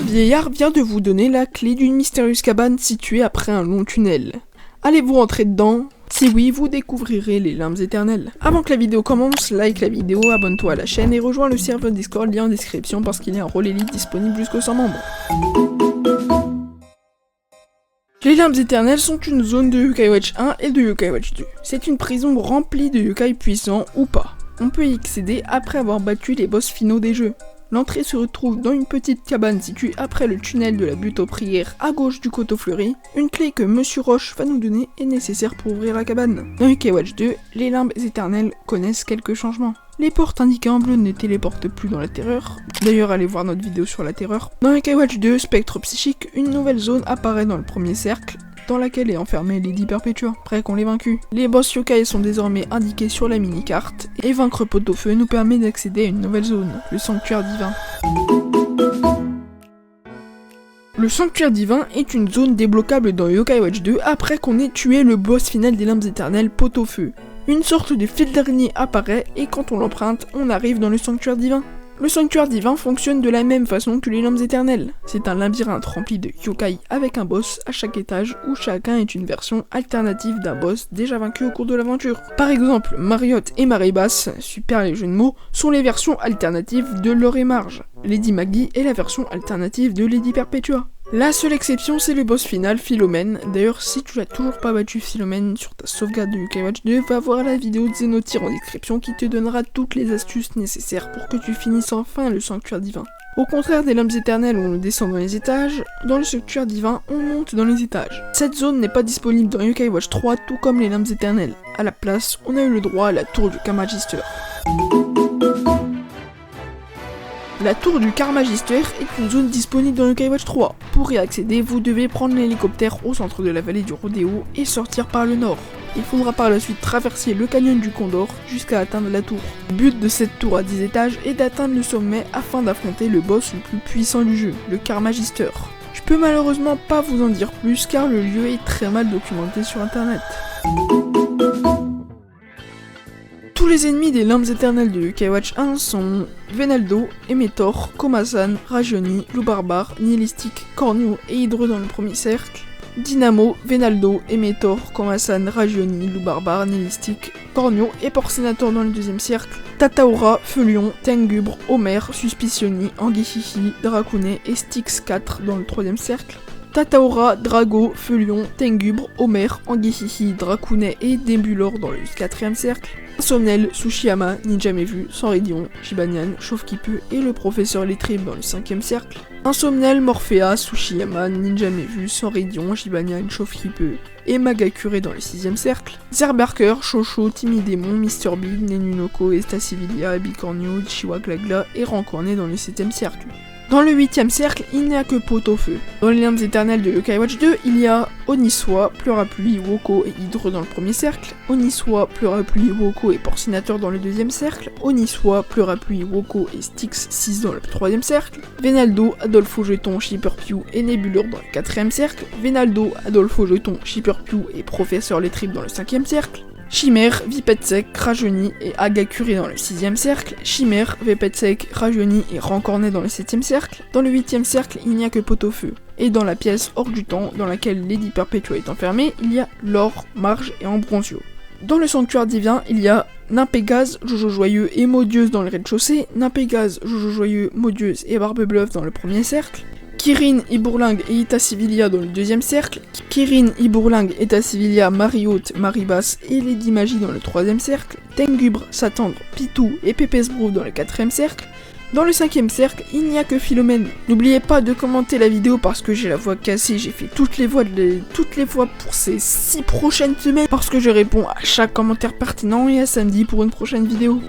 vieillard vient de vous donner la clé d'une mystérieuse cabane située après un long tunnel. Allez-vous rentrer dedans? Si oui, vous découvrirez les limbes éternelles. Avant que la vidéo commence, like la vidéo, abonne-toi à la chaîne et rejoins le serveur Discord, lien en description parce qu'il y a un rôle élite disponible jusqu'aux 100 membres. Les limbes éternelles sont une zone de Yokai Watch 1 et de Yokai Watch 2. C'est une prison remplie de yokai puissants ou pas. On peut y accéder après avoir battu les boss finaux des jeux. L'entrée se retrouve dans une petite cabane située après le tunnel de la butte aux prières à gauche du coteau fleuri. Une clé que Monsieur Roche va nous donner est nécessaire pour ouvrir la cabane. Dans Yokai Watch 2, les limbes éternelles connaissent quelques changements. Les portes indiquées en bleu ne téléportent plus dans la terreur. D'ailleurs, allez voir notre vidéo sur la terreur. Dans Yokai Watch 2, Spectre Psychique, une nouvelle zone apparaît dans le premier cercle, dans laquelle est enfermée Lady Perpetua, après qu'on l'ait vaincu. Les boss yokai sont désormais indiqués sur la mini-carte, et vaincre Pot-au-Feu nous permet d'accéder à une nouvelle zone, le Sanctuaire Divin. Le Sanctuaire Divin est une zone débloquable dans Yokai Watch 2 après qu'on ait tué le boss final des limbes éternelles, Pot-au-Feu. Une sorte de fil d'araignée apparaît et quand on l'emprunte, on arrive dans le Sanctuaire Divin. Le Sanctuaire Divin fonctionne de la même façon que les limbes éternelles. C'est un labyrinthe rempli de yokai avec un boss à chaque étage où chacun est une version alternative d'un boss déjà vaincu au cours de l'aventure. Par exemple, Mariotte et Marée-Basse, super les jeux de mots, sont les versions alternatives de Laure et Marge. Lady Maggie est la version alternative de Lady Perpetua. La seule exception, c'est le boss final, Philomène. D'ailleurs, si tu n'as toujours pas battu Philomène sur ta sauvegarde de Yokai Watch 2, va voir la vidéo de Xenotyr en description qui te donnera toutes les astuces nécessaires pour que tu finisses enfin le Sanctuaire Divin. Au contraire des limbes éternelles où on descend dans les étages, dans le Sanctuaire Divin, on monte dans les étages. Cette zone n'est pas disponible dans Yokai Watch 3, tout comme les limbes éternelles. À la place, on a eu le droit à la tour du Carmagister. La tour du Carmagister est une zone disponible dans Yokai Watch 3. Pour y accéder, vous devez prendre l'hélicoptère au centre de la vallée du Rodéo et sortir par le nord. Il faudra par la suite traverser le canyon du Condor jusqu'à atteindre la tour. Le but de cette tour à 10 étages est d'atteindre le sommet afin d'affronter le boss le plus puissant du jeu, le Carmagister. Je peux malheureusement pas vous en dire plus car le lieu est très mal documenté sur internet. Tous les ennemis des limbes éternelles de Yokai Watch 1 sont Venaldo, Emetor, Komasan, Ragioni, Loup Barbare, Nihilistique, Cornio et Hydre dans le premier cercle. Dynamo, Venaldo, Emetor, Komasan, Ragioni, Loup Barbare, Nihilistique, Cornio et Porcinator dans le deuxième cercle. Tataora, Feulion, Tengubre, Homer, Suspicioni, Anguichichi, Dracounet et Styx 4 dans le troisième cercle. Tataora, Drago, Feulion, Tengubre, Homer, Anguichichi, Dracounet et Débulor dans le quatrième cercle. Insomnel, Tsushiyama, Ninja Mevu, Sanridion, Shibanian, Chauve-qui-peut et le professeur Lettrib dans le cinquième cercle. Insomnel, Morphea, Tsushiyama, Ninja Mevu, Sanridion, Shibanian, Chauve-qui-peut et Magakure dans le sixième cercle. Zerberker, Shosho, Timidémon, Mr. Big, Nenunoko, Estasivilia, Bicornio, Chihuaglagla et Rancornet dans le septième cercle. Dans le huitième cercle, il n'y a que Pot-au-Feu. Dans les limbes éternelles de Yokai Watch 2, il y a Oniswa, Pleurapluie, Woko et Hydre dans le premier cercle, Oniswa, Pleurapluie, Woko et Porcinator dans le deuxième cercle, Oniswa, Pleurapluie, Woko et Styx 6 dans le troisième cercle, Venaldo, Adolfo Jeton, Shipperpew et Nebulur dans le quatrième cercle, Venaldo, Adolfo Jeton, Shipperpew et Professeur Lettrib dans le cinquième cercle, Chimère, Vipetsec, Ragioni et Agakure dans le sixième cercle, Chimère, Vipetsec, Ragioni et Rancornet dans le septième cercle. Dans le huitième cercle, il n'y a que Pot-au-Feu. Et dans la pièce hors du temps, dans laquelle Lady Perpetua est enfermée, il y a Laure, Marge et Ambrosio. Dans le Sanctuaire Divin, il y a Nimpégase, Jojo Joyeux et Maudieuse dans le rez-de-chaussée, Nimpégase, Jojo Joyeux, Maudieuse et Barbe-Bluff dans le premier cercle, Kirin, Ibourlingue et Ita-Civilia dans le deuxième cercle, Kirin, Ibourlingue, Ita-Civilia, Marie-Haute, Marie-Basse et Lady Magie dans le troisième cercle, Tengubre, Satangre, Pitou et Pépès-Brou dans le quatrième cercle. Dans le cinquième cercle, il n'y a que Philomène. N'oubliez pas de commenter la vidéo parce que j'ai la voix cassée, j'ai fait toutes les voix pour ces 6 prochaines semaines parce que je réponds à chaque commentaire pertinent et à samedi pour une prochaine vidéo.